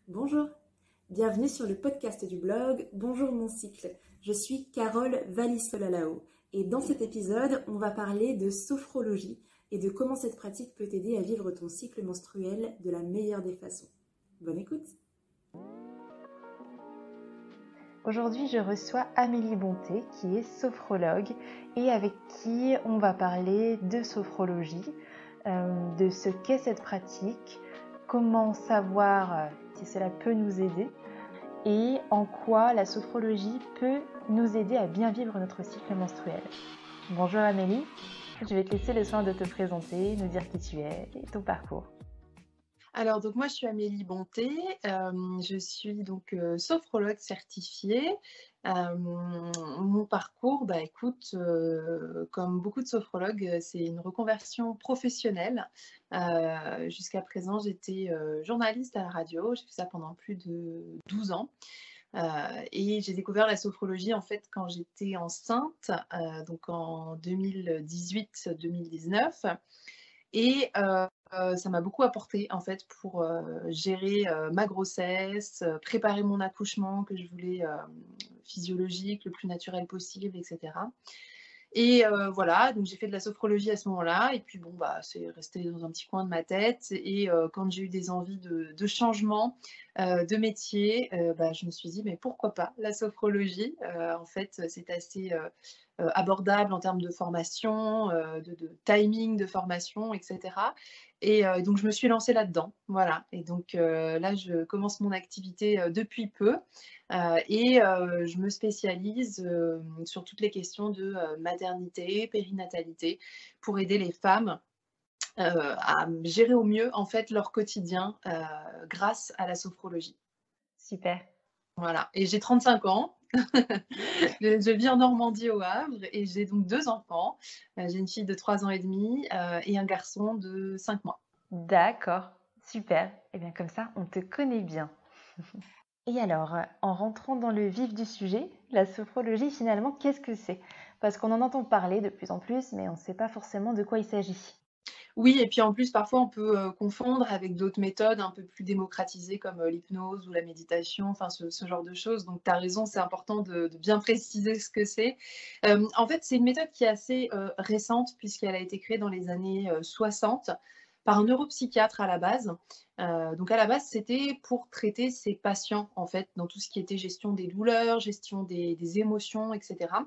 Bonjour, bienvenue sur le podcast du blog Bonjour mon cycle. Je suis Carole Valissolalao et dans cet épisode, on va parler de sophrologie et de comment cette pratique peut t'aider à vivre ton cycle menstruel de la meilleure des façons. Bonne écoute! Aujourd'hui, je reçois Amélie Bonté, qui est sophrologue et avec qui on va parler de sophrologie, de ce qu'est cette pratique, comment savoir si cela peut nous aider et en quoi la sophrologie peut nous aider à bien vivre notre cycle menstruel. Bonjour Amélie, je vais te laisser le soin de te présenter, nous dire qui tu es et ton parcours. Alors, donc moi, je suis Amélie Bonté, je suis donc sophrologue certifiée. Mon parcours, écoute, comme beaucoup de sophrologues, c'est une reconversion professionnelle. Jusqu'à présent, j'étais journaliste à la radio, j'ai fait ça pendant plus de 12 ans. Et j'ai découvert la sophrologie en fait quand j'étais enceinte, donc en 2018-2019. Et ça m'a beaucoup apporté en fait pour gérer ma grossesse, préparer mon accouchement que je voulais physiologique, le plus naturel possible, etc. Et voilà, donc j'ai fait de la sophrologie à ce moment-là et puis bon, c'est resté dans un petit coin de ma tête et quand j'ai eu des envies de changement, de métier, je me suis dit: «Mais pourquoi pas la sophrologie?» En fait, c'est assez, abordable en termes de formation, de timing de formation et cetera et donc je me suis lancée là-dedans, voilà et donc là, je commence mon activité, depuis peu. Et je me spécialise, sur toutes les questions de, maternité, périnatalité, pour aider les femmes, à gérer au mieux, en fait, leur quotidien, grâce à la sophrologie. Super. Voilà et j'ai 35 ans. Je vis en Normandie, au Havre et j'ai donc 2 enfants. J'ai une fille de 3 ans et demi, et un garçon de 5 mois. D'accord, super. Et bien comme ça, on te connaît bien. Et alors, en rentrant dans le vif du sujet, la sophrologie, finalement, qu'est-ce que c'est? Parce qu'on en entend parler de plus en plus, mais on ne sait pas forcément de quoi il s'agit. Oui et puis en plus parfois on peut, confondre avec d'autres méthodes un peu plus démocratisées comme, l'hypnose ou la méditation, enfin ce genre de choses. Donc tu as raison, c'est important de bien préciser ce que c'est. En fait, c'est une méthode qui est assez, récente puisqu'elle a été créée dans les années, 60 par un neuropsychiatre à la base. Donc à la base, c'était pour traiter ses patients en fait, dans tout ce qui était gestion des douleurs, gestion des émotions et cetera.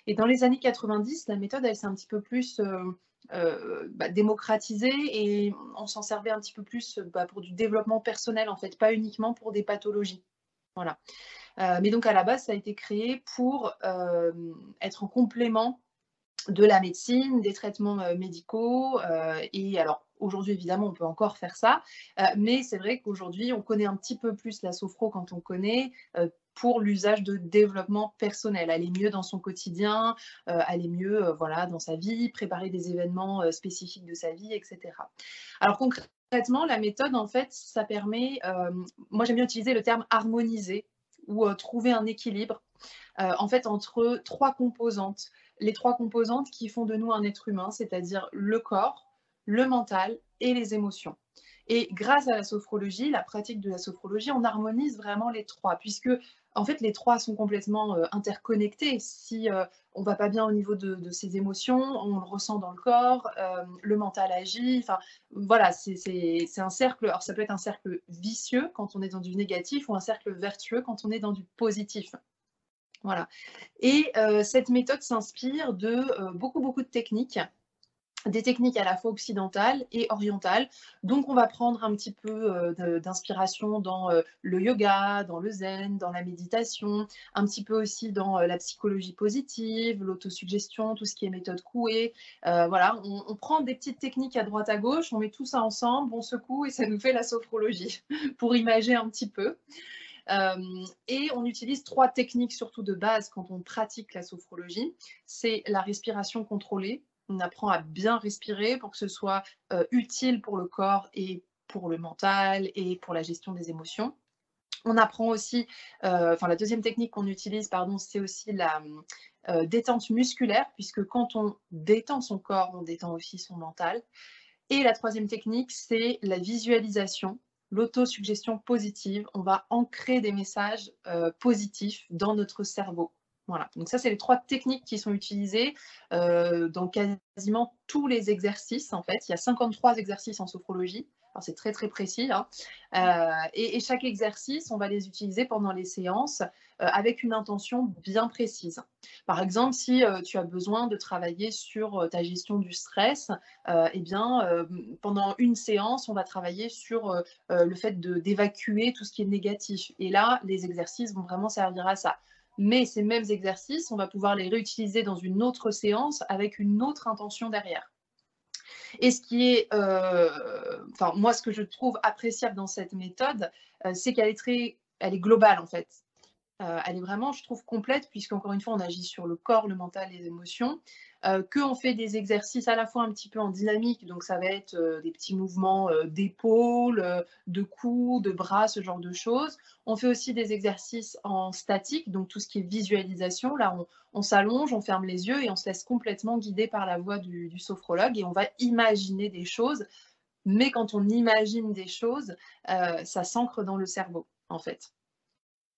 Et dans les années 90, la méthode elle s'est un petit peu plus, démocratisé et on s'en servait un petit peu plus pour du développement personnel en fait, pas uniquement pour des pathologies. Voilà. Mais donc à la base, ça a été créé pour être en complément de la médecine, des traitements médicaux. Et alors aujourd'hui, évidemment, on peut encore faire ça. Mais c'est vrai qu'aujourd'hui, on connaît un petit peu plus la sophro quand on connaît. Pour l'usage de développement personnel, aller mieux dans son quotidien, aller mieux voilà, dans sa vie, préparer des événements spécifiques de sa vie, etc. Alors concrètement, la méthode, en fait, ça permet, moi j'aime bien utiliser le terme harmoniser ou trouver un équilibre en fait, entre 3 composantes. Les 3 composantes qui font de nous un être humain, c'est-à-dire le corps, le mental et les émotions. Et grâce à la sophrologie, la pratique de la sophrologie, on harmonise vraiment les 3 puisque, en fait, les 3 sont complètement, interconnectés. Si, on va pas bien au niveau de ses émotions, on le ressent dans le corps, le mental agit, enfin, voilà, c'est un cercle. Alors ça peut être un cercle vicieux quand on est dans du négatif ou un cercle vertueux quand on est dans du positif. Voilà et cette méthode s'inspire de, beaucoup de techniques, des techniques à la fois occidentales et orientales. Donc on va prendre un petit peu, d'inspiration dans, le yoga, dans le zen, dans la méditation, un petit peu aussi dans, la psychologie positive, l'autosuggestion, tout ce qui est méthode Coué. Voilà, on prend des petites techniques à droite à gauche, on met tout ça ensemble, on secoue et ça nous fait la sophrologie pour imager un petit peu. Et on utilise 3 techniques surtout de base quand on pratique la sophrologie. C'est la respiration contrôlée. On apprend à bien respirer pour que ce soit utile pour le corps et pour le mental et pour la gestion des émotions. On apprend aussi, enfin la deuxième technique qu'on utilise, pardon, c'est aussi la détente musculaire, puisque quand on détend son corps, on détend aussi son mental. Et la troisième technique, c'est la visualisation. l'autosuggestion positive. On va ancrer des messages positifs dans notre cerveau. Voilà, donc ça, c'est les 3 techniques qui sont utilisées dans quasiment tous les exercices, en fait. Il y a 53 exercices en sophrologie. Alors, c'est très, très précis, hein. Et chaque exercice, on va les utiliser pendant les séances avec une intention bien précise. Par exemple, si tu as besoin de travailler sur ta gestion du stress, eh bien, pendant une séance, on va travailler sur le fait d'évacuer tout ce qui est négatif. Et là, les exercices vont vraiment servir à ça. Mais ces mêmes exercices, on va pouvoir les réutiliser dans une autre séance avec une autre intention derrière. Et ce qui est, enfin, moi, ce que je trouve appréciable dans cette méthode, c'est qu'elle elle est globale, en fait. Elle est vraiment, je trouve, complète, puisqu'encore une fois, on agit sur le corps, le mental, les émotions, qu'on fait des exercices à la fois un petit peu en dynamique, donc ça va être des petits mouvements d'épaules, de cou, de bras, ce genre de choses. On fait aussi des exercices en statique, donc tout ce qui est visualisation. Là, on s'allonge, on ferme les yeux et on se laisse complètement guider par la voix du sophrologue et on va imaginer des choses. Mais quand on imagine des choses, ça s'ancre dans le cerveau, en fait.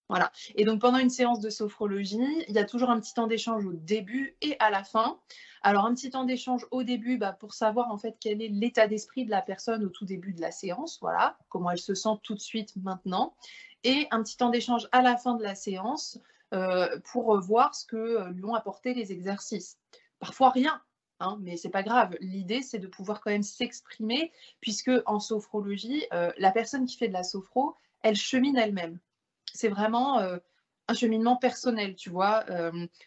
Voilà. Et donc pendant une séance de sophrologie, il y a toujours un petit temps d'échange au début et à la fin. Alors un petit temps d'échange au début pour savoir en fait quel est l'état d'esprit de la personne au tout début de la séance, voilà, comment elle se sent tout de suite maintenant. Et un petit temps d'échange à la fin de la séance pour voir ce que lui ont apporté les exercices. Parfois rien, hein, mais c'est pas grave. L'idée c'est de pouvoir quand même s'exprimer puisque en sophrologie, la personne qui fait de la sophro, elle chemine elle-même. C'est vraiment un cheminement personnel, tu vois.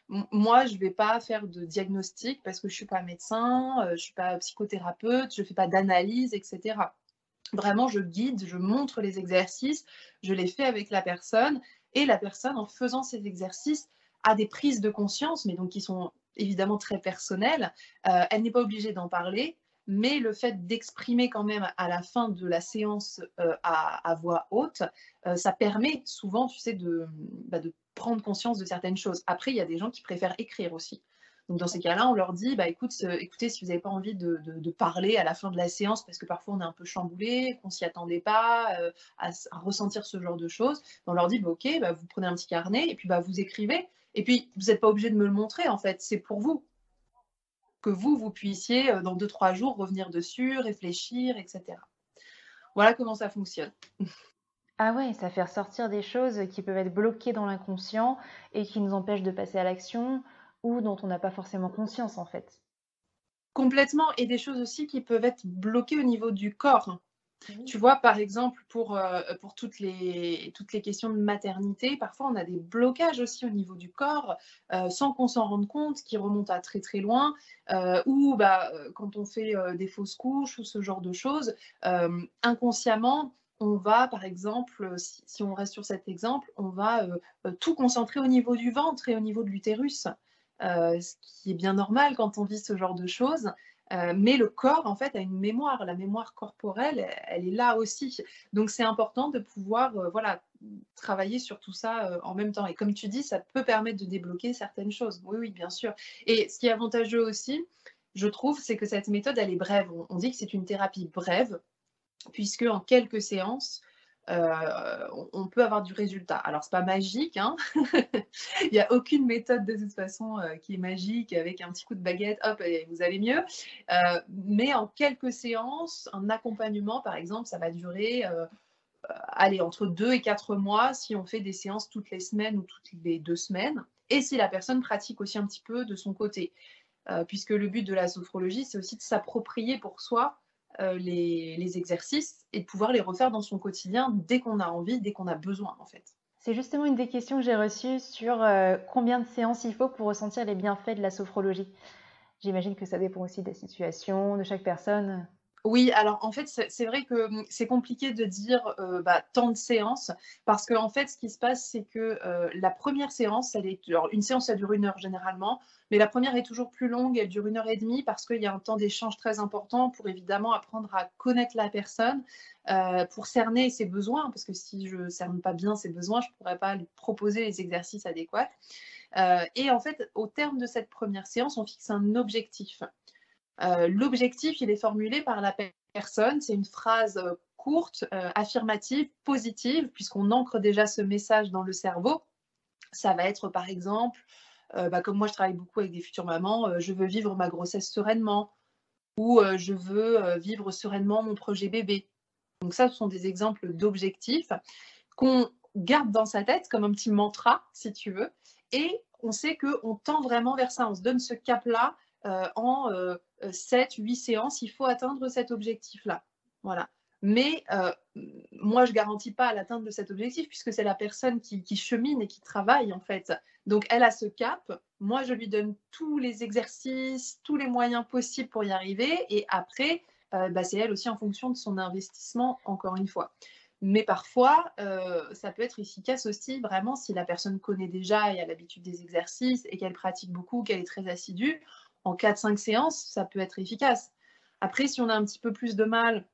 Moi, je ne vais pas faire de diagnostic parce que je ne suis pas médecin, je ne suis pas psychothérapeute, je ne fais pas d'analyse, etc. Vraiment, je guide, je montre les exercices, je les fais avec la personne et la personne, en faisant ces exercices, a des prises de conscience, mais donc qui sont évidemment très personnelles. Elle n'est pas obligée d'en parler, mais le fait d'exprimer quand même à la fin de la séance à voix haute, ça permet souvent, tu sais, de prendre conscience de certaines choses. Après, il y a des gens qui préfèrent écrire aussi. Donc dans ces cas-là, on leur dit, écoutez, si vous n'avez pas envie de parler à la fin de la séance, parce que parfois on est un peu chamboulé, qu'on s'y attendait pas à ressentir ce genre de choses, on leur dit, ok, vous prenez un petit carnet et puis vous écrivez. Et puis, vous n'êtes pas obligé de me le montrer, en fait, c'est pour vous. Que vous puissiez, dans 2-3 jours, revenir dessus, réfléchir, etc. Voilà comment ça fonctionne. Ah ouais, ça fait ressortir des choses qui peuvent être bloquées dans l'inconscient et qui nous empêchent de passer à l'action ou dont on n'a pas forcément conscience en fait. Complètement, et des choses aussi qui peuvent être bloquées au niveau du corps. Oui. Tu vois, par exemple, pour toutes les questions de maternité, parfois on a des blocages aussi au niveau du corps, sans qu'on s'en rende compte, qui remontent à très très loin, ou quand on fait des fausses couches ou ce genre de choses, inconsciemment, on va, par exemple, si on reste sur cet exemple, on va tout concentrer au niveau du ventre et au niveau de l'utérus, ce qui est bien normal quand on vit ce genre de choses. Mais le corps, en fait, a une mémoire. La mémoire corporelle, elle est là aussi. Donc, c'est important de pouvoir travailler sur tout ça en même temps. Et comme tu dis, ça peut permettre de débloquer certaines choses. Oui, oui, bien sûr. Et ce qui est avantageux aussi, je trouve, c'est que cette méthode, elle est brève. On dit que c'est une thérapie brève, puisque en quelques séances, on peut avoir du résultat. Alors, c'est pas magique, hein. Il n'y a aucune méthode de toute façon qui est magique, avec un petit coup de baguette, hop, et vous allez mieux. Mais en quelques séances, un accompagnement, par exemple, ça va durer entre 2 et 4 mois si on fait des séances toutes les semaines ou toutes les 2 semaines. Et si la personne pratique aussi un petit peu de son côté. Puisque le but de la sophrologie, c'est aussi de s'approprier pour soi les exercices et de pouvoir les refaire dans son quotidien dès qu'on a envie, dès qu'on a besoin, en fait. C'est justement une des questions que j'ai reçues sur combien de séances il faut pour ressentir les bienfaits de la sophrologie. J'imagine que ça dépend aussi de la situation, de chaque personne. Oui, alors en fait, c'est vrai que c'est compliqué de dire tant de séances, parce qu'en fait, ce qui se passe, c'est que la première séance, alors, une séance, ça dure 1 heure généralement, mais la première est toujours plus longue, elle dure 1 heure et demie, parce qu'il y a un temps d'échange très important pour évidemment apprendre à connaître la personne, pour cerner ses besoins, parce que si je ne cerne pas bien ses besoins, je ne pourrais pas lui proposer les exercices adéquats. Et en fait, au terme de cette première séance, on fixe un objectif. L'objectif, il est formulé par la personne, c'est une phrase courte, affirmative, positive, puisqu'on ancre déjà ce message dans le cerveau. Ça va être par exemple, comme moi je travaille beaucoup avec des futures mamans, je veux vivre ma grossesse sereinement ou je veux vivre sereinement mon projet bébé. Donc ça, ce sont des exemples d'objectifs qu'on garde dans sa tête comme un petit mantra, si tu veux, et on sait qu'on tend vraiment vers ça. On se donne ce cap-là en 7, 8 séances, il faut atteindre cet objectif-là. Voilà. Mais moi, je ne garantis pas l'atteinte de cet objectif puisque c'est la personne qui chemine et qui travaille, en fait. Donc, elle a ce cap. Moi, je lui donne tous les exercices, tous les moyens possibles pour y arriver. Et après, c'est elle aussi en fonction de son investissement, encore une fois. Mais parfois, ça peut être efficace aussi, vraiment, si la personne connaît déjà et a l'habitude des exercices et qu'elle pratique beaucoup, qu'elle est très assidue. En 4-5 séances, ça peut être efficace. Après, si on a un petit peu plus de mal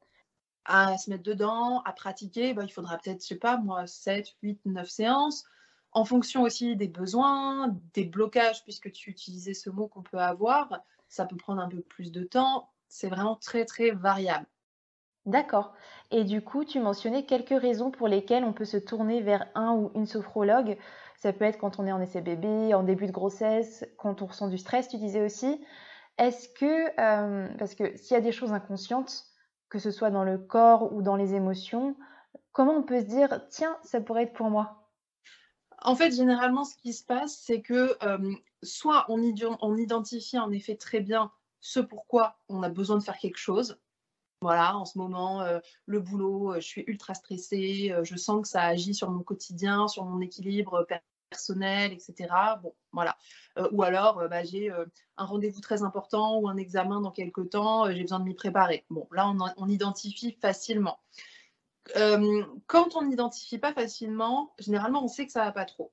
à se mettre dedans, à pratiquer, il faudra peut-être, je sais pas moi, 7, 8, 9 séances, en fonction aussi des besoins, des blocages, puisque tu utilisais ce mot qu'on peut avoir, ça peut prendre un peu plus de temps. C'est vraiment très, très variable. D'accord. Et du coup, tu mentionnais quelques raisons pour lesquelles on peut se tourner vers un ou une sophrologue. Ça peut être quand on est en essai bébé, en début de grossesse, quand on ressent du stress, tu disais aussi. Est-ce que, parce que s'il y a des choses inconscientes, que ce soit dans le corps ou dans les émotions, comment on peut se dire, tiens, ça pourrait être pour moi? En fait, généralement, ce qui se passe, c'est que soit on identifie en effet très bien ce pourquoi on a besoin de faire quelque chose. Voilà, en ce moment, le boulot, je suis ultra stressée, je sens que ça agit sur mon quotidien, sur mon équilibre personnel, et cetera. Bon, voilà. Ou alors, j'ai un rendez-vous très important ou un examen dans quelque temps, j'ai besoin de m'y préparer. Bon, là, on identifie facilement. Quand on n'identifie pas facilement, généralement, on sait que ça va pas trop.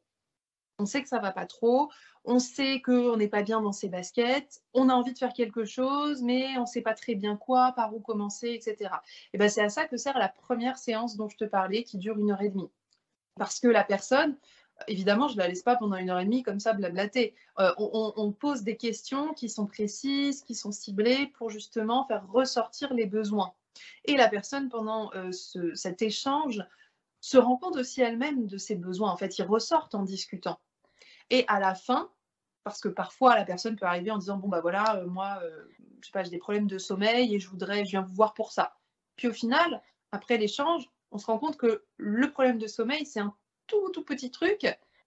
On sait que ça va pas trop, on sait qu'on n'est pas bien dans ses baskets, on a envie de faire quelque chose, mais on ne sait pas très bien quoi, par où commencer, et cetera. Et c'est à ça que sert la première séance dont je te parlais, qui dure 1 heure et demie. Parce que la personne, évidemment, je ne la laisse pas pendant 1 heure et demie comme ça blablater. On pose des questions qui sont précises, qui sont ciblées pour justement faire ressortir les besoins. Et la personne, pendant cet échange, se rend compte aussi elle-même de ses besoins. En fait, ils ressortent en discutant. Et à la fin, parce que parfois la personne peut arriver en disant bon voilà, moi, je sais pas, j'ai des problèmes de sommeil et je viens vous voir pour ça. Puis au final, après l'échange, on se rend compte que le problème de sommeil, c'est un tout petit truc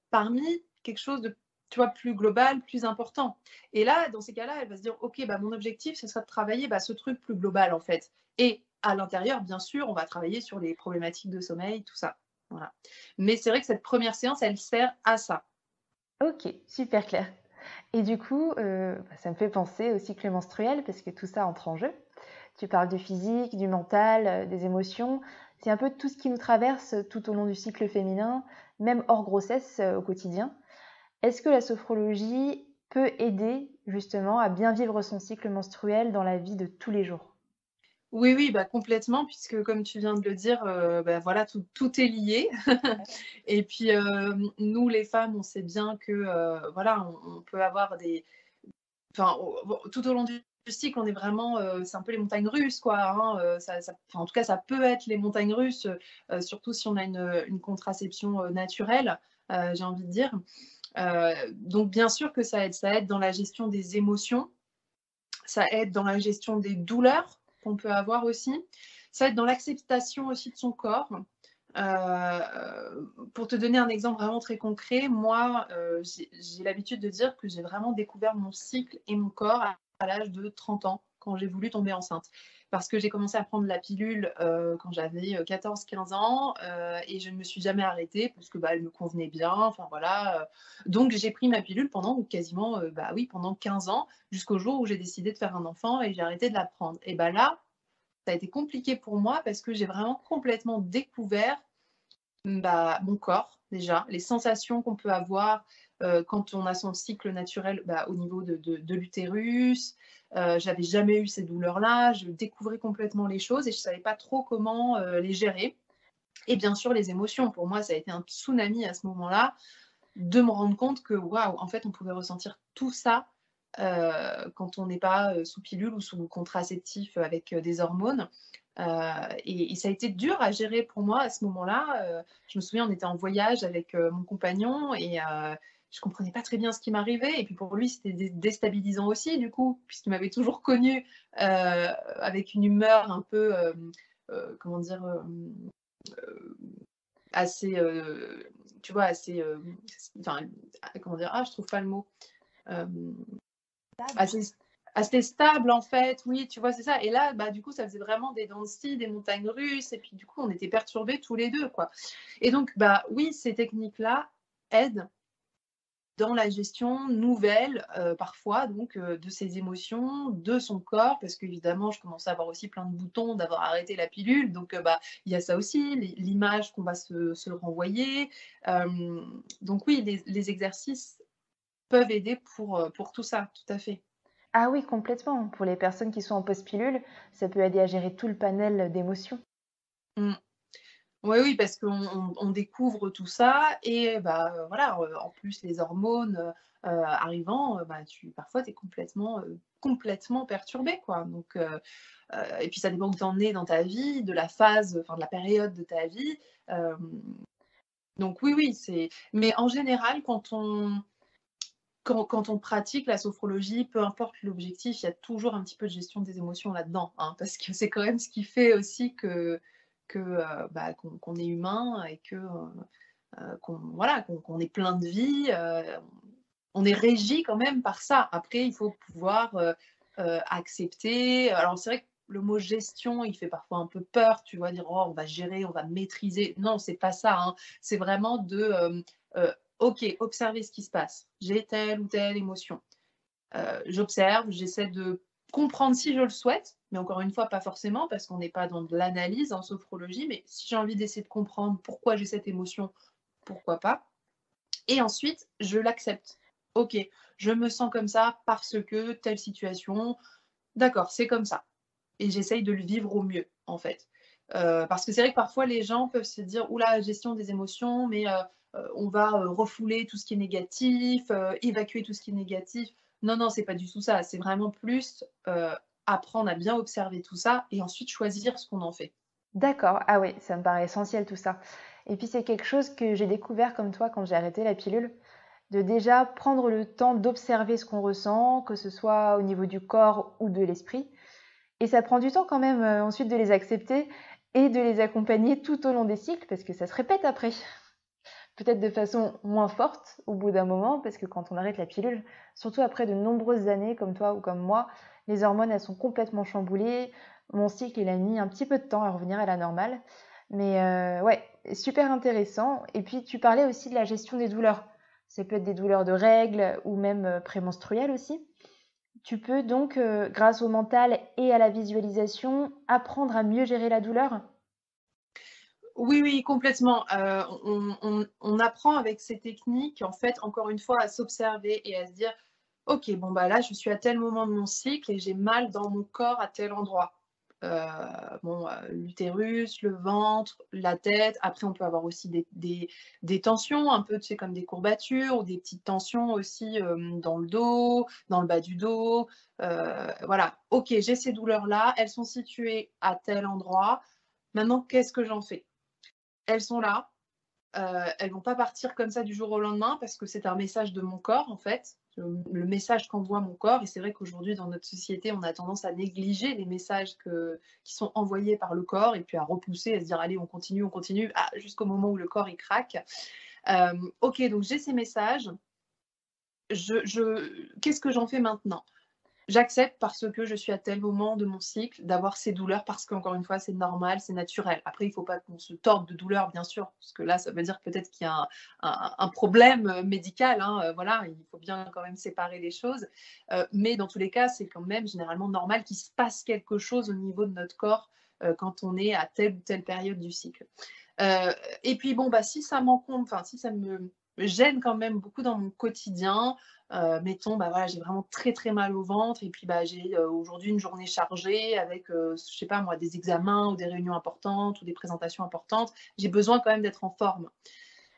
parmi quelque chose de, tu vois, plus global, plus important. Et là, dans ces cas-là, elle va se dire ok, mon objectif, ce serait de travailler ce truc plus global en fait. Et à l'intérieur, bien sûr, on va travailler sur les problématiques de sommeil, tout ça. Voilà. Mais c'est vrai que cette première séance, elle sert à ça. Ok, super clair. Et du coup, ça me fait penser au cycle menstruel parce que tout ça entre en jeu. Tu parles du physique, du mental, des émotions. C'est un peu tout ce qui nous traverse tout au long du cycle féminin, même hors grossesse au quotidien. Est-ce que la sophrologie peut aider justement à bien vivre son cycle menstruel dans la vie de tous les jours? Oui, complètement, puisque comme tu viens de le dire, voilà, tout est lié. Et puis, nous les femmes, on sait bien que, voilà, on peut avoir tout au long du cycle, on est vraiment, c'est un peu les montagnes russes, quoi, hein, en tout cas, ça peut être les montagnes russes, surtout si on a une contraception, naturelle, j'ai envie de dire. Donc bien sûr que ça aide. Ça aide dans la gestion des émotions, ça aide dans la gestion des douleurs qu'on peut avoir aussi, ça aide dans l'acceptation aussi de son corps. Pour te donner un exemple vraiment très concret, moi, j'ai l'habitude de dire que j'ai vraiment découvert mon cycle et mon corps à l'âge de 30 ans, quand j'ai voulu tomber enceinte. Parce que j'ai commencé à prendre la pilule quand j'avais 14-15 ans et je ne me suis jamais arrêtée parce que elle me convenait bien. Enfin voilà. Donc j'ai pris ma pilule pendant quasiment, pendant 15 ans, jusqu'au jour où j'ai décidé de faire un enfant et j'ai arrêté de la prendre. Et là, ça a été compliqué pour moi parce que j'ai vraiment complètement découvert mon corps déjà, les sensations qu'on peut avoir quand on a son cycle naturel au niveau de l'utérus. J'avais jamais eu ces douleurs-là, je découvrais complètement les choses et je savais pas trop comment les gérer. Et bien sûr, les émotions. Pour moi, ça a été un tsunami à ce moment-là, de me rendre compte que waouh, en fait, on pouvait ressentir tout ça quand on n'est pas sous pilule ou sous contraceptif avec des hormones. Et ça a été dur à gérer pour moi à ce moment-là. Je me souviens, on était en voyage avec mon compagnon et je comprenais pas très bien ce qui m'arrivait. Et puis pour lui, c'était déstabilisant aussi, du coup, puisqu'il m'avait toujours connue avec une humeur un peu, comment dire, assez, tu vois, assez, enfin, comment dire, je trouve pas le mot. Euh, assez, assez stable en fait, oui, tu vois, c'est ça. Et là, bah, du coup, ça faisait vraiment des dents de scie, des montagnes russes, et puis du coup, on était perturbés tous les deux, quoi. Et donc, bah oui, ces techniques-là aident dans la gestion nouvelle, parfois, donc, de ses émotions, de son corps, parce qu'évidemment, je commençais à avoir aussi plein de boutons d'avoir arrêté la pilule, donc, bah, il y a ça aussi, l'image qu'on va se renvoyer. Donc oui, les exercices peuvent aider pour tout ça, tout à fait. Ah oui, complètement. Pour les personnes qui sont en post-pilule, ça peut aider à gérer tout le panel d'émotions. Mmh. Oui, parce qu'on découvre tout ça et bah, voilà, en plus les hormones, arrivant, bah, parfois tu es complètement perturbé, quoi. Donc et puis ça dépend où tu en es dans ta vie, de la phase, enfin de la période de ta vie. Hem, donc oui, mais en général, quand on pratique la sophrologie, peu importe l'objectif, il y a toujours un petit peu de gestion des émotions là-dedans, hein, parce que c'est quand même ce qui fait aussi bah, qu'on est humain et qu'on est plein de vie. On est régi quand même par ça. Après, il faut pouvoir accepter. Alors, c'est vrai que le mot gestion, il fait parfois un peu peur, tu vois, dire oh, on va gérer, on va maîtriser. Non, c'est pas ça, hein. C'est vraiment OK, observer ce qui se passe. J'ai telle ou telle émotion. J'observe, j'essaie de comprendre si je le souhaite, mais encore une fois, pas forcément, parce qu'on n'est pas dans de l'analyse en sophrologie, mais si j'ai envie d'essayer de comprendre pourquoi j'ai cette émotion, pourquoi pas. Et ensuite, je l'accepte. OK, je me sens comme ça parce que telle situation, d'accord, c'est comme ça. Et j'essaye de le vivre au mieux, en fait. Parce que c'est vrai que parfois les gens peuvent se dire: «Ouh là, gestion des émotions, mais on va, refouler tout ce qui est négatif, évacuer tout ce qui est négatif». Non, non, c'est pas du tout ça. C'est vraiment plus, apprendre à bien observer tout ça et ensuite choisir ce qu'on en fait. D'accord, ah oui, ça me paraît essentiel tout ça. Et puis c'est quelque chose que j'ai découvert comme toi quand j'ai arrêté la pilule, de déjà prendre le temps d'observer ce qu'on ressent, que ce soit au niveau du corps ou de l'esprit. Et ça prend du temps quand même ensuite de les accepter et de les accompagner tout au long des cycles parce que ça se répète après. Peut-être de façon moins forte au bout d'un moment parce que quand on arrête la pilule, surtout après de nombreuses années comme toi ou comme moi, les hormones elles sont complètement chamboulées. Mon cycle il a mis un petit peu de temps à revenir à la normale. Mais ouais, super intéressant. Et puis tu parlais aussi de la gestion des douleurs. Ça peut être des douleurs de règles ou même prémenstruelles aussi. Tu peux donc, grâce au mental et à la visualisation, apprendre à mieux gérer la douleur? Oui, oui, complètement. On apprend avec ces techniques, en fait, encore une fois, à s'observer et à se dire: «OK, bon, bah, là, je suis à tel moment de mon cycle et j'ai mal dans mon corps à tel endroit». Heu, bon, l'utérus, le ventre, la tête. Après, on peut avoir aussi des tensions, un peu, tu sais, comme des courbatures ou des petites tensions aussi, dans le dos, dans le bas du dos. Voilà. OK, j'ai ces douleurs-là, elles sont situées à tel endroit. Maintenant, qu'est-ce que j'en fais? Elles sont là, elles vont pas partir comme ça du jour au lendemain parce que c'est un message de mon corps, en fait, le message qu'envoie mon corps et c'est vrai qu'aujourd'hui dans notre société, on a tendance à négliger les messages qui sont envoyés par le corps et puis à repousser, à se dire: «Allez, on continue», jusqu'au moment où le corps il craque. OK, donc j'ai ces messages, qu'est-ce que j'en fais maintenant? J'accepte parce que je suis à tel moment de mon cycle d'avoir ces douleurs parce qu'encore une fois, c'est normal, c'est naturel. Après, il ne faut pas qu'on se torde de douleur, bien sûr, parce que là, ça veut dire peut-être qu'il y a un problème médical, hein, voilà, il faut bien quand même séparer les choses. Mais dans tous les cas, c'est quand même généralement normal qu'il se passe quelque chose au niveau de notre corps quand on est à telle ou telle période du cycle. Heu et puis bon, bah, si ça m'encombre, enfin si ça me gêne quand même beaucoup dans mon quotidien, mettons, bah, voilà, j'ai vraiment très, très mal au ventre et puis, bah, j'ai, aujourd'hui une journée chargée avec, je sais pas moi, des examens ou des réunions importantes ou des présentations importantes. J'ai besoin quand même d'être en forme.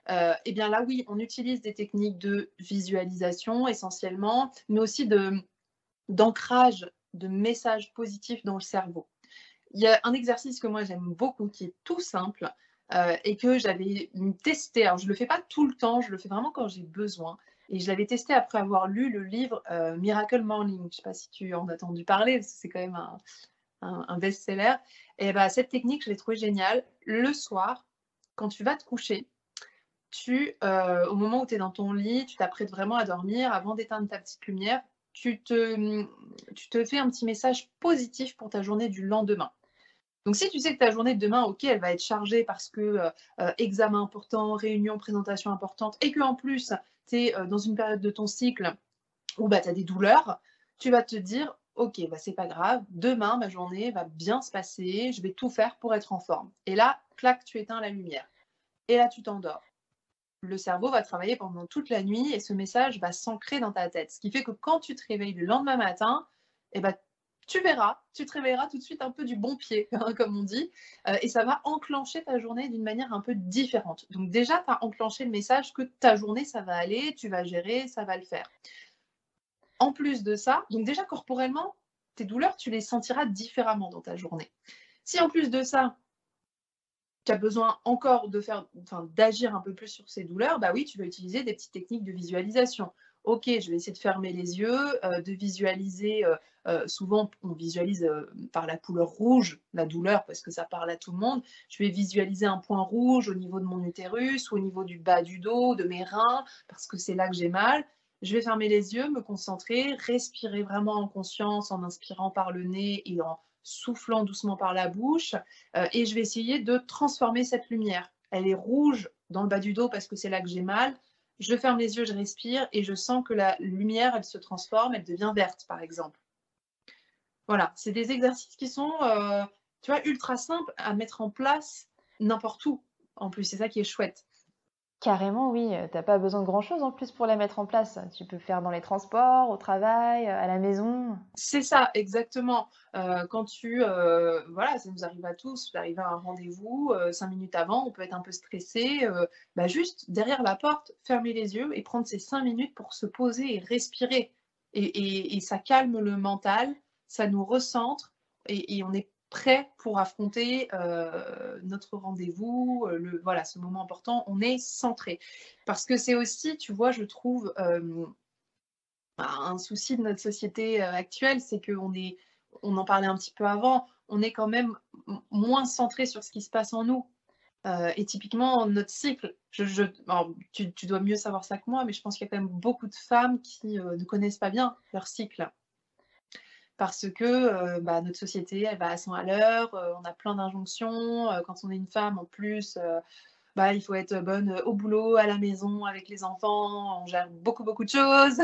et bien là, oui, on utilise des techniques de visualisation essentiellement, mais aussi d'ancrage de messages positifs dans le cerveau. Il y a un exercice que moi j'aime beaucoup, qui est tout simple, et que j'avais testé. Alors je ne le fais pas tout le temps, je le fais vraiment quand j'ai besoin. Et je l'avais testé après avoir lu le livre Miracle Morning. Je ne sais pas si tu en as entendu parler, parce que c'est quand même un best-seller. Et bah, cette technique, je l'ai trouvée géniale. Le soir, quand tu vas te coucher, au moment où tu es dans ton lit, tu t'apprêtes vraiment à dormir, avant d'éteindre ta petite lumière, tu te fais un petit message positif pour ta journée du lendemain. Donc si tu sais que ta journée de demain, OK, elle va être chargée parce que, examen important, réunion, présentation importante et qu'en plus, tu es, dans une période de ton cycle où, bah, tu as des douleurs, tu vas te dire: «OK, bah, c'est pas grave, demain, ma journée va bien se passer, je vais tout faire pour être en forme» et là, clac, tu éteins la lumière et là, tu t'endors. Le cerveau va travailler pendant toute la nuit et ce message va s'ancrer dans ta tête. Ce qui fait que quand tu te réveilles le lendemain matin, eh ben, tu verras, tu te réveilleras tout de suite un peu du bon pied, hein, comme on dit, et ça va enclencher ta journée d'une manière un peu différente. Donc déjà, tu as enclenché le message que ta journée, ça va aller, tu vas gérer, ça va le faire. En plus de ça, donc déjà corporellement, tes douleurs, tu les sentiras différemment dans ta journée. Si en plus de ça, tu as besoin encore d'agir un peu plus sur ces douleurs, bah oui, tu vas utiliser des petites techniques de visualisation. Ok, je vais essayer de fermer les yeux, de visualiser. Souvent, on visualise par la couleur rouge la douleur parce que ça parle à tout le monde. Je vais visualiser un point rouge au niveau de mon utérus, au niveau du bas du dos, de mes reins, parce que c'est là que j'ai mal. Je vais fermer les yeux, me concentrer, respirer vraiment en conscience, en inspirant par le nez et en soufflant doucement par la bouche. Et je vais essayer de transformer cette lumière. Elle est rouge dans le bas du dos parce que c'est là que j'ai mal. Je ferme les yeux, je respire et je sens que la lumière, elle se transforme, elle devient verte, par exemple. Voilà, c'est des exercices qui sont, tu vois, ultra simples à mettre en place n'importe où. En plus, c'est ça qui est chouette. Carrément, oui, tu pas besoin de grand-chose en plus pour la mettre en place. Tu peux faire dans les transports, au travail, à la maison. C'est ça, exactement. Quand voilà, ça nous arrive à tous d'arriver à un rendez-vous, 5 minutes avant, on peut être un peu stressé, bah, juste derrière la porte, fermer les yeux et prendre ces 5 minutes pour se poser et respirer et ça calme le mental, ça nous recentre et on est prêt pour affronter, notre rendez-vous, voilà, ce moment important, on est centré. Parce que c'est aussi, tu vois, je trouve, un souci de notre société actuelle, c'est on en parlait un petit peu avant, on est quand même moins centré sur ce qui se passe en nous. Et typiquement, notre cycle, alors, tu dois mieux savoir ça que moi, mais je pense qu'il y a quand même beaucoup de femmes qui ne connaissent pas bien leur cycle. Parce que bah, notre société, elle va à 100 à l'heure, on a plein d'injonctions. Quand on est une femme, en plus, bah, il faut être bonne au boulot, à la maison, avec les enfants. On gère beaucoup, beaucoup de choses,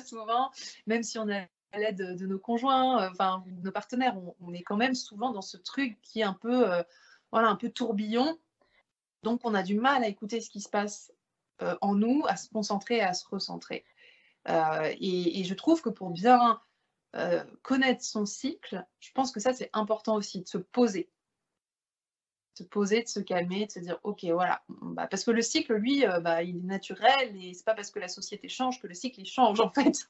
souvent, même si on a l'aide de nos conjoints, enfin, de nos partenaires. On est quand même souvent dans ce truc qui est un peu, voilà, un peu tourbillon. Donc, on a du mal à écouter ce qui se passe en nous, à se concentrer et à se recentrer. Et je trouve que pour bien connaître son cycle, je pense que ça, c'est important aussi, de se poser. Se poser, de se calmer, de se dire: «OK, voilà, bah, parce que le cycle, lui, bah, il est naturel et c'est pas parce que la société change que le cycle, il change, en fait».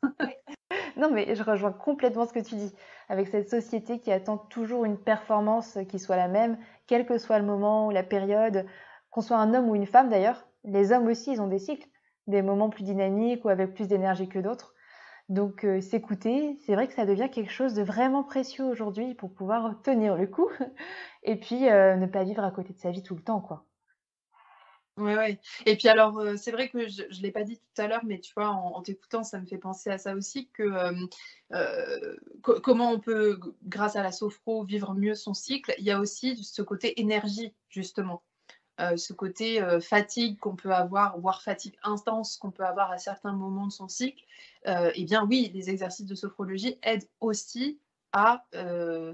Non, mais je rejoins complètement ce que tu dis. Avec cette société qui attend toujours une performance qui soit la même, quel que soit le moment ou la période, qu'on soit un homme ou une femme d'ailleurs. Les hommes aussi, ils ont des cycles, des moments plus dynamiques ou avec plus d'énergie que d'autres. Donc s'écouter, c'est vrai que ça devient quelque chose de vraiment précieux aujourd'hui pour pouvoir tenir le coup et puis ne pas vivre à côté de sa vie tout le temps, quoi. Ouais, ouais. Et puis alors, c'est vrai que je l'ai pas dit tout à l'heure, mais tu vois, en t'écoutant, ça me fait penser à ça aussi que, comment on peut, grâce à la sophro, vivre mieux son cycle. Il y a aussi ce côté énergie, justement. Ce côté, fatigue qu'on peut avoir, voire fatigue intense qu'on peut avoir à certains moments de son cycle. Et bien oui, les exercices de sophrologie aident aussi à,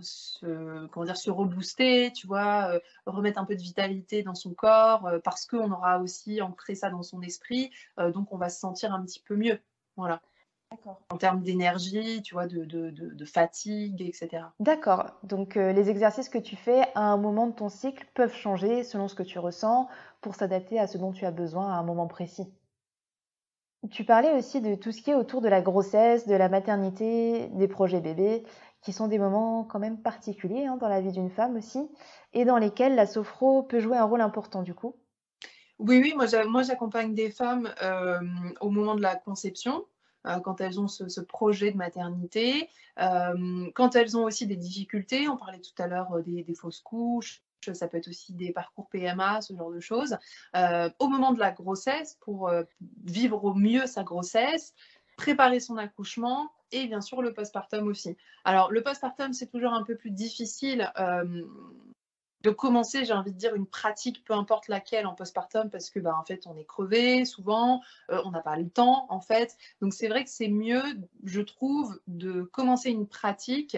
se rebooster, tu vois? Remettre un peu de vitalité dans son corps, parce qu'on aura aussi ancré ça dans son esprit, donc on va se sentir un petit peu mieux. Voilà. D'accord. En termes d'énergie, tu vois? De fatigue et cetera. D'accord, donc les exercices que tu fais à un moment de ton cycle peuvent changer selon ce que tu ressens pour s'adapter à ce dont tu as besoin à un moment précis. Tu parlais aussi de tout ce qui est autour de la grossesse, de la maternité, des projets bébés, qui sont des moments quand même particuliers dans la vie d'une femme aussi, et dans lesquels la sophro peut jouer un rôle important du coup. Oui, oui, moi j'accompagne des femmes au moment de la conception, quand elles ont ce projet de maternité, quand elles ont aussi des difficultés. On parlait tout à l'heure des fausses couches, ça peut être aussi des parcours PMA, ce genre de choses. Au moment de la grossesse, pour vivre au mieux sa grossesse, préparer son accouchement et bien sûr le postpartum aussi. Alors le postpartum, c'est toujours un peu plus difficile de commencer, j'ai envie de dire, une pratique, peu importe laquelle, en postpartum, parce que, en fait, on est crevé souvent, on n'a pas le temps, en fait. Donc, c'est vrai que c'est mieux, je trouve, de commencer une pratique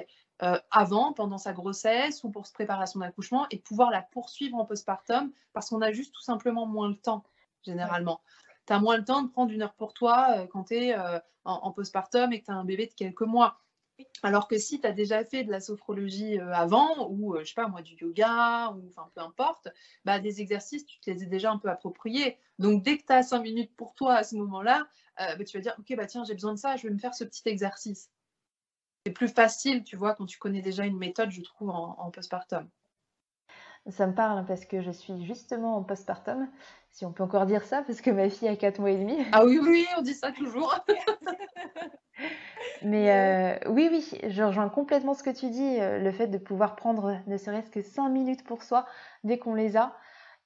avant, pendant sa grossesse ou pour se préparer à son accouchement et pouvoir la poursuivre en postpartum parce qu'on a juste tout simplement moins le temps, généralement. Tu as moins le temps de prendre 1 heure pour toi quand tu es en postpartum et que tu as un bébé de quelques mois. Alors que si tu as déjà fait de la sophrologie avant, ou je sais pas moi, du yoga, ou enfin peu importe, des exercices, tu te les as déjà un peu appropriés. Donc dès que tu as 5 minutes pour toi à ce moment-là, tu vas dire ok, tiens, j'ai besoin de ça, je vais me faire ce petit exercice. C'est plus facile, tu vois, quand tu connais déjà une méthode, je trouve, en postpartum. Ça me parle parce que je suis justement en postpartum, si on peut encore dire ça, parce que ma fille a 4 mois et demi. Ah oui, oui, on dit ça toujours. Mais oui, oui, je rejoins complètement ce que tu dis, le fait de pouvoir prendre ne serait-ce que 5 minutes pour soi dès qu'on les a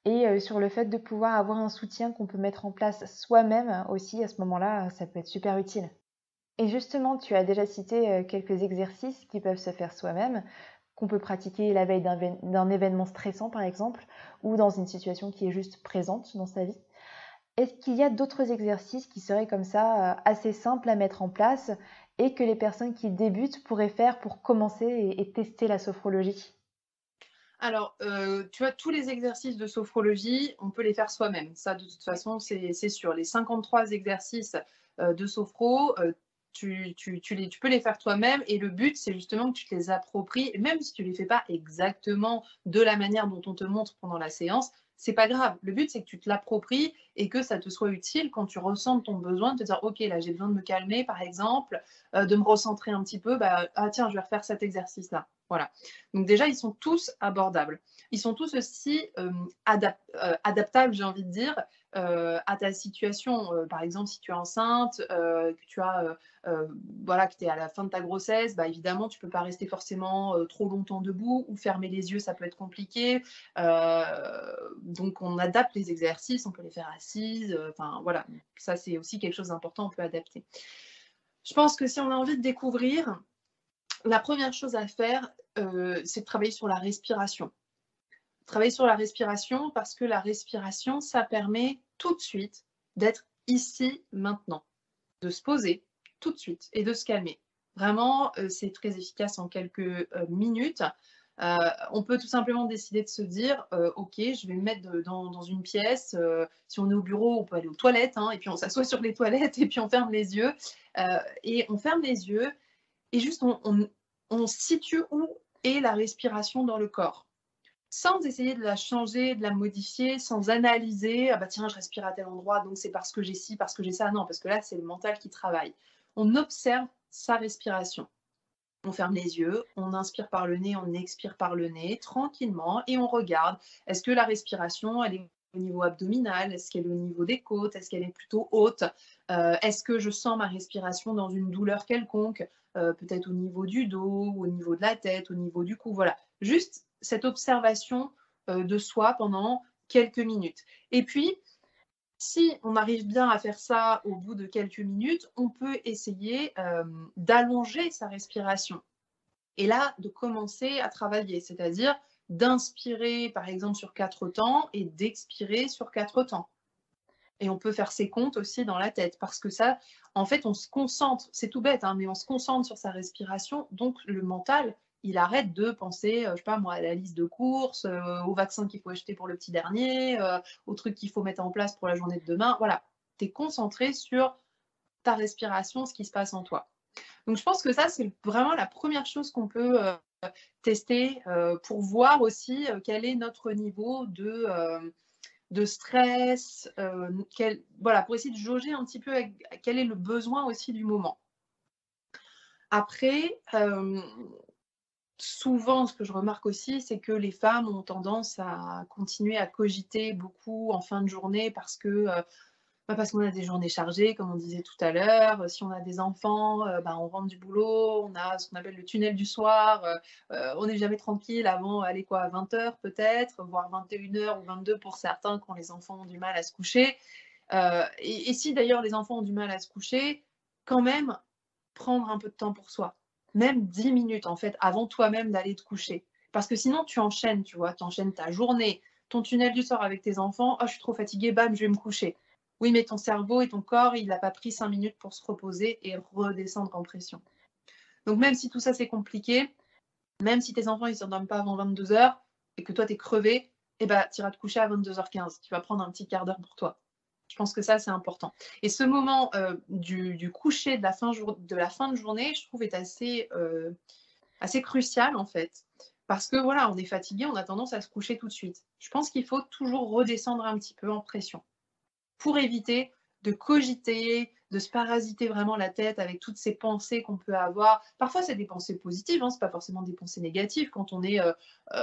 et sur le fait de pouvoir avoir un soutien qu'on peut mettre en place soi-même aussi à ce moment-là, ça peut être super utile. Et justement, tu as déjà cité, quelques exercices qui peuvent se faire soi-même, qu'on peut pratiquer la veille d'un événement stressant par exemple, ou dans une situation qui est juste présente dans sa vie. Est-ce qu'il y a d'autres exercices qui seraient comme ça, assez simples à mettre en place et que les personnes qui débutent pourraient faire pour commencer et tester la sophrologie? Alors, tu vois, tous les exercices de sophrologie, on peut les faire soi-même. Ça, de toute façon, c'est sûr. Les 53 exercices de sophro, tu peux les faire toi-même. Et le but, c'est justement que tu te les appropries. Et même si tu ne les fais pas exactement de la manière dont on te montre pendant la séance, c'est pas grave. Le but, c'est que tu te l'appropries et que ça te soit utile quand tu ressens ton besoin de te dire, OK, là, j'ai besoin de me calmer, par exemple, de me recentrer un petit peu. Ah, tiens, je vais refaire cet exercice-là. Voilà. Donc déjà, ils sont tous abordables. Ils sont tous aussi adaptables, j'ai envie de dire, à ta situation. Par exemple, si tu es enceinte, que tu as, voilà, que tu es à la fin de ta grossesse, évidemment, tu ne peux pas rester forcément trop longtemps debout ou fermer les yeux, ça peut être compliqué. Donc, on adapte les exercices, on peut les faire assises. Enfin, voilà, ça, c'est aussi quelque chose d'important, on peut adapter. Je pense que si on a envie de découvrir, la première chose à faire, c'est de travailler sur la respiration. Travailler sur la respiration parce que la respiration, ça permet tout de suite d'être ici, maintenant, de se poser tout de suite et de se calmer. Vraiment, c'est très efficace en quelques minutes. On peut tout simplement décider de se dire, ok, je vais me mettre dans une pièce. Si on est au bureau, on peut aller aux toilettes, et puis on s'assoit sur les toilettes et puis on ferme les yeux. Et on ferme les yeux et juste on situe où est la respiration dans le corps, sans essayer de la changer, de la modifier, sans analyser, ah tiens, je respire à tel endroit, donc c'est parce que j'ai ci, parce que j'ai ça. Non, parce que là, c'est le mental qui travaille. On observe sa respiration. On ferme les yeux, on inspire par le nez, on expire par le nez, tranquillement, et on regarde. Est-ce que la respiration, elle est au niveau abdominal? Est-ce qu'elle est au niveau des côtes? Est-ce qu'elle est plutôt haute? Est-ce que je sens ma respiration dans une douleur quelconque? Peut-être au niveau du dos, au niveau de la tête, au niveau du cou. Voilà. Juste cette observation de soi pendant quelques minutes. Et puis, si on arrive bien à faire ça au bout de quelques minutes, on peut essayer d'allonger sa respiration. Et là, de commencer à travailler, c'est-à-dire d'inspirer, par exemple, sur 4 temps et d'expirer sur 4 temps. Et on peut faire ses comptes aussi dans la tête parce que ça, en fait, on se concentre, c'est tout bête, mais on se concentre sur sa respiration. Donc, le mental, il arrête de penser, je sais pas moi, à la liste de courses, au vaccin qu'il faut acheter pour le petit dernier, au truc qu'il faut mettre en place pour la journée de demain. Voilà, tu es concentré sur ta respiration, ce qui se passe en toi. Donc, je pense que ça, c'est vraiment la première chose qu'on peut tester pour voir aussi quel est notre niveau de de stress, voilà, pour essayer de jauger un petit peu quel est le besoin aussi du moment. Après, souvent, ce que je remarque aussi, c'est que les femmes ont tendance à continuer à cogiter beaucoup en fin de journée parce qu'on a des journées chargées, comme on disait tout à l'heure. Si on a des enfants, on rentre du boulot, on a ce qu'on appelle le tunnel du soir. On n'est jamais tranquille avant, allez quoi, à 20h peut-être, voire 21h ou 22 pour certains quand les enfants ont du mal à se coucher. Et si d'ailleurs les enfants ont du mal à se coucher, quand même prendre un peu de temps pour soi. Même 10 minutes en fait, avant toi-même d'aller te coucher. Parce que sinon tu enchaînes, tu vois, tu enchaînes ta journée, ton tunnel du soir avec tes enfants, oh je suis trop fatiguée, bam, je vais me coucher. Oui, mais ton cerveau et ton corps, il n'a pas pris 5 minutes pour se reposer et redescendre en pression. Donc même si tout ça c'est compliqué, même si tes enfants ils ne s'endorment pas avant 22h et que toi tu es crevé, tu iras te coucher à 22h15. Tu vas prendre un petit quart d'heure pour toi. Je pense que ça, c'est important. Et ce moment du coucher de la fin de journée, je trouve, est assez crucial, en fait. Parce que, voilà, on est fatigué, on a tendance à se coucher tout de suite. Je pense qu'il faut toujours redescendre un petit peu en pression pour éviter de cogiter, de se parasiter vraiment la tête avec toutes ces pensées qu'on peut avoir. Parfois, c'est des pensées positives, hein, ce n'est pas forcément des pensées négatives. Quand on est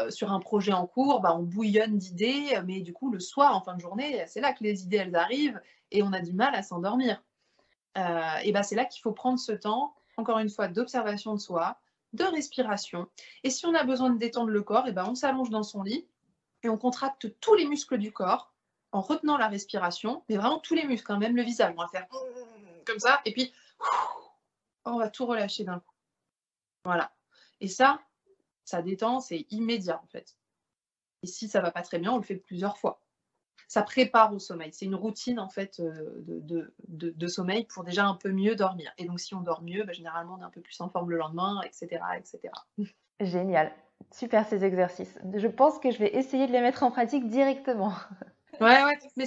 sur un projet en cours, on bouillonne d'idées, mais du coup, le soir, en fin de journée, c'est là que les idées, elles arrivent et on a du mal à s'endormir. C'est là qu'il faut prendre ce temps, encore une fois, d'observation de soi, de respiration. Et si on a besoin de détendre le corps, on s'allonge dans son lit et on contracte tous les muscles du corps en retenant la respiration, mais vraiment tous les muscles, hein, même le visage. On va faire comme ça, et puis on va tout relâcher d'un coup. Voilà. Et ça détend, c'est immédiat en fait. Et si ça va pas très bien, on le fait plusieurs fois. Ça prépare au sommeil. C'est une routine en fait de sommeil pour déjà un peu mieux dormir. Et donc si on dort mieux, généralement on est un peu plus en forme le lendemain, etc., etc. Génial. Super ces exercices. Je pense que je vais essayer de les mettre en pratique directement. Ouais, mais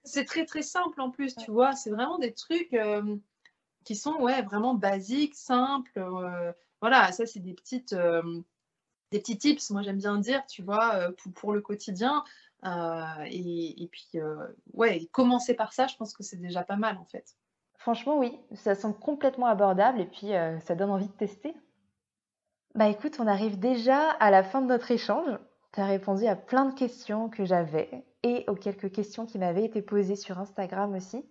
c'est très très simple en plus, tu vois. C'est vraiment des trucs qui sont vraiment basiques, simples. Voilà, ça c'est des petits tips, moi j'aime bien dire, tu vois, pour le quotidien. Et puis, commencer par ça, je pense que c'est déjà pas mal en fait. Franchement, oui, ça semble complètement abordable et puis ça donne envie de tester. Écoute, on arrive déjà à la fin de notre échange. Tu as répondu à plein de questions que j'avais et aux quelques questions qui m'avaient été posées sur Instagram aussi.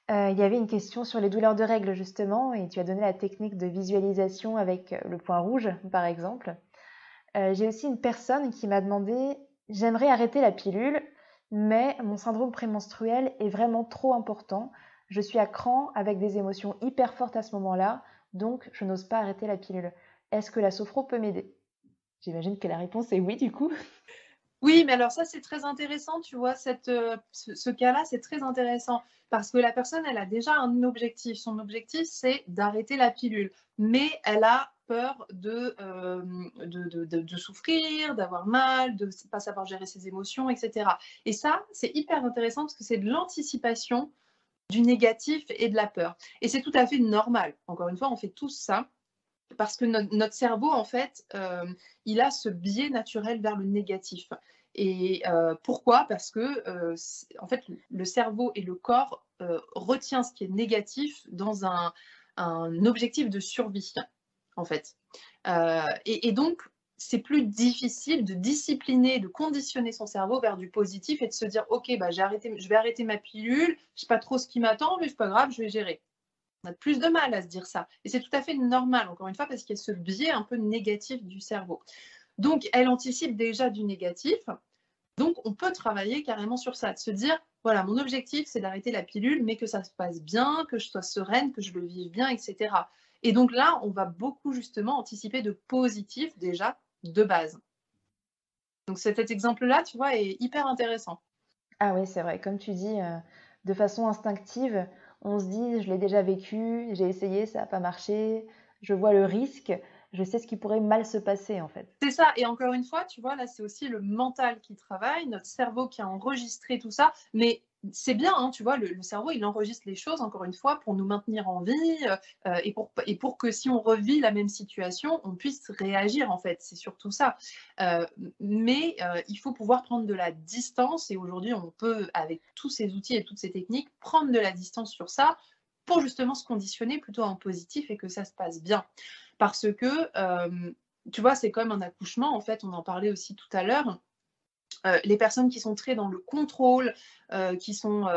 Il y avait une question sur les douleurs de règles justement et tu as donné la technique de visualisation avec le point rouge par exemple. J'ai aussi une personne qui m'a demandé « J'aimerais arrêter la pilule, mais mon syndrome prémenstruel est vraiment trop important. Je suis à cran avec des émotions hyper fortes à ce moment-là, donc je n'ose pas arrêter la pilule. Est-ce que la sophro peut m'aider ?» J'imagine que la réponse est oui du coup. Oui, mais alors ça, c'est très intéressant, tu vois, ce cas-là, c'est très intéressant parce que la personne, elle a déjà un objectif. Son objectif, c'est d'arrêter la pilule, mais elle a peur de souffrir, d'avoir mal, de ne pas savoir gérer ses émotions, etc. Et ça, c'est hyper intéressant parce que c'est de l'anticipation du négatif et de la peur. Et c'est tout à fait normal. Encore une fois, on fait tous ça. Parce que notre cerveau, en fait, il a ce biais naturel vers le négatif. Et pourquoi ? Parce que, en fait, le cerveau et le corps retient ce qui est négatif dans un objectif de survie, en fait. Et donc, c'est plus difficile de discipliner, de conditionner son cerveau vers du positif et de se dire, OK, je vais arrêter ma pilule, je ne sais pas trop ce qui m'attend, mais c'est pas grave, je vais gérer. On a plus de mal à se dire ça. Et c'est tout à fait normal, encore une fois, parce qu'il y a ce biais un peu négatif du cerveau. Donc, elle anticipe déjà du négatif. Donc, on peut travailler carrément sur ça, de se dire, voilà, mon objectif, c'est d'arrêter la pilule, mais que ça se passe bien, que je sois sereine, que je le vive bien, etc. Et donc là, on va beaucoup justement anticiper de positif déjà de base. Donc, cet exemple-là, tu vois, est hyper intéressant. Ah oui, c'est vrai. Comme tu dis, de façon instinctive, on se dit, je l'ai déjà vécu, j'ai essayé, ça n'a pas marché, je vois le risque, je sais ce qui pourrait mal se passer en fait. C'est ça. Et encore une fois, tu vois, là, c'est aussi le mental qui travaille, notre cerveau qui a enregistré tout ça. Mais c'est bien, hein, tu vois, le cerveau, il enregistre les choses, encore une fois, pour nous maintenir en vie et pour que si on revit la même situation, on puisse réagir, en fait. C'est surtout ça. Mais il faut pouvoir prendre de la distance et aujourd'hui, on peut, avec tous ces outils et toutes ces techniques, prendre de la distance sur ça pour justement se conditionner plutôt en positif et que ça se passe bien. Parce que, tu vois, c'est comme un accouchement, en fait, on en parlait aussi tout à l'heure. Les personnes qui sont très dans le contrôle, qui sont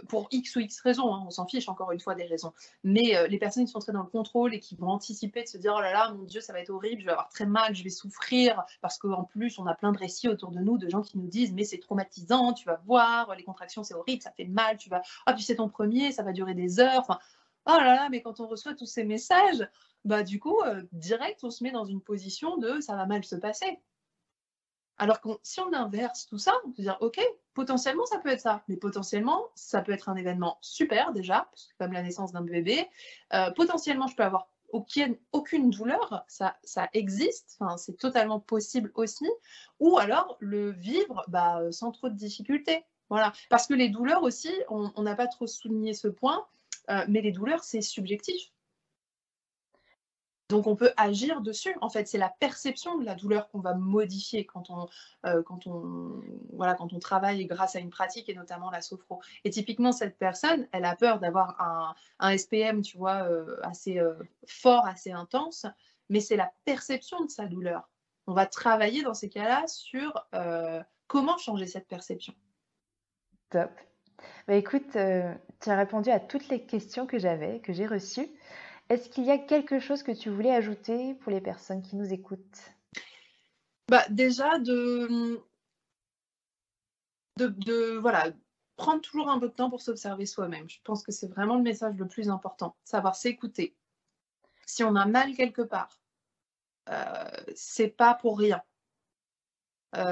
pour X ou X raisons, hein, on s'en fiche encore une fois des raisons, mais les personnes qui sont très dans le contrôle et qui vont anticiper de se dire oh là là, mon Dieu, ça va être horrible, je vais avoir très mal, je vais souffrir, parce qu'en plus, on a plein de récits autour de nous de gens qui nous disent mais c'est traumatisant, tu vas voir, les contractions c'est horrible, ça fait mal, tu vas, ah puis c'est ton premier, ça va durer des heures, enfin, oh là là, mais quand on reçoit tous ces messages, bah du coup, direct, on se met dans une position de ça va mal se passer. Alors que si on inverse tout ça, on peut dire, OK, potentiellement, ça peut être ça. Mais potentiellement, ça peut être un événement super déjà, parce que comme la naissance d'un bébé. Potentiellement, je peux avoir aucune douleur, ça existe, c'est totalement possible aussi. Ou alors le vivre sans trop de difficultés. Voilà. Parce que les douleurs aussi, on n'a pas trop souligné ce point, mais les douleurs, c'est subjectif. Donc on peut agir dessus. En fait, c'est la perception de la douleur qu'on va modifier quand on travaille grâce à une pratique et notamment la sophro. Et typiquement, cette personne, elle a peur d'avoir un SPM, tu vois, assez fort, assez intense, mais c'est la perception de sa douleur. On va travailler dans ces cas-là sur comment changer cette perception. Top. Bah écoute, tu as répondu à toutes les questions que j'ai reçues. Est-ce qu'il y a quelque chose que tu voulais ajouter pour les personnes qui nous écoutent? Déjà, voilà, prendre toujours un peu de temps pour s'observer soi-même. Je pense que c'est vraiment le message le plus important. Savoir s'écouter. Si on a mal quelque part, c'est pas pour rien.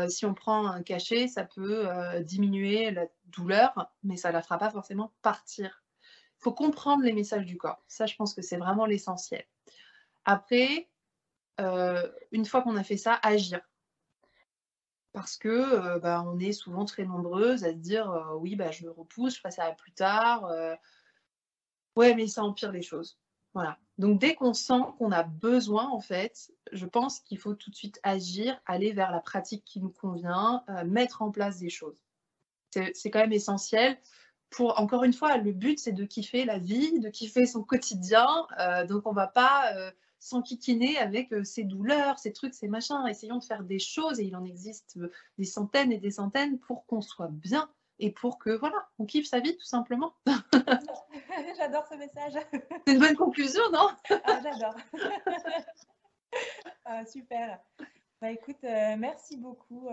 Si on prend un cachet, ça peut diminuer la douleur, mais ça ne la fera pas forcément partir. Il faut comprendre les messages du corps. Ça, je pense que c'est vraiment l'essentiel. Après, une fois qu'on a fait ça, agir. Parce que on est souvent très nombreuses à se dire oui, je repousse, je ferai ça plus tard. Ouais, mais ça empire les choses. Voilà. Donc, dès qu'on sent qu'on a besoin, en fait, je pense qu'il faut tout de suite agir, aller vers la pratique qui nous convient, mettre en place des choses. C'est quand même essentiel. Encore une fois, le but, c'est de kiffer la vie, de kiffer son quotidien. Donc, on ne va pas s'enquiquiner avec ces douleurs, ces trucs, ces machins. Essayons de faire des choses, et il en existe des centaines et des centaines pour qu'on soit bien et pour que, voilà, on kiffe sa vie, tout simplement. J'adore ce message. C'est une bonne conclusion, non? Ah, j'adore. Super. Écoute, merci beaucoup.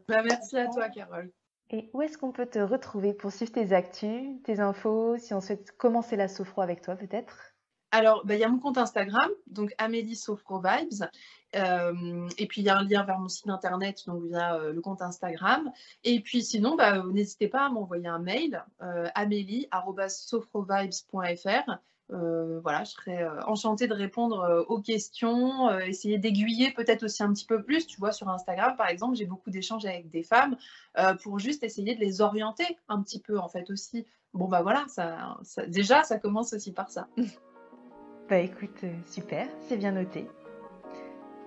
Merci à toi, Carole. Et où est-ce qu'on peut te retrouver pour suivre tes actus, tes infos, si on souhaite commencer la sophro avec toi peut-être? Alors, il y a mon compte Instagram, donc Amélie Sophro Vibes. Et puis, il y a un lien vers mon site internet, donc via le compte Instagram. Et puis, sinon, n'hésitez pas à m'envoyer un mail, amélie@sophrovibes.fr. Voilà, je serais enchantée de répondre aux questions, essayer d'aiguiller peut-être aussi un petit peu plus. Tu vois, sur Instagram, par exemple, j'ai beaucoup d'échanges avec des femmes pour juste essayer de les orienter un petit peu, en fait, aussi. Bon, voilà, déjà, ça commence aussi par ça. Écoute, super, c'est bien noté.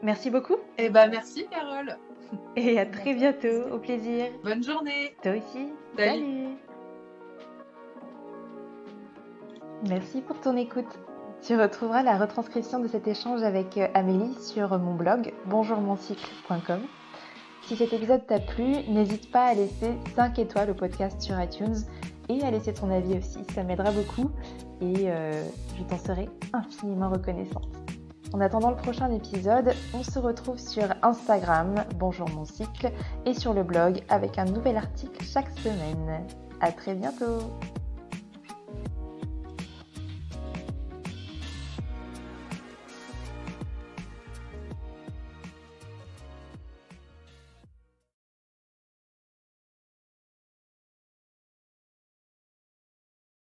Merci beaucoup. Merci, Carole. Et à très bientôt, au plaisir. Bonne journée. Toi aussi. Salut. Merci pour ton écoute. Tu retrouveras la retranscription de cet échange avec Amélie sur mon blog bonjourmoncycle.com. Si cet épisode t'a plu, n'hésite pas à laisser 5 étoiles au podcast sur iTunes et à laisser ton avis aussi, ça m'aidera beaucoup et je t'en serai infiniment reconnaissante. En attendant le prochain épisode, on se retrouve sur Instagram, Bonjour mon cycle, et sur le blog avec un nouvel article chaque semaine. À très bientôt!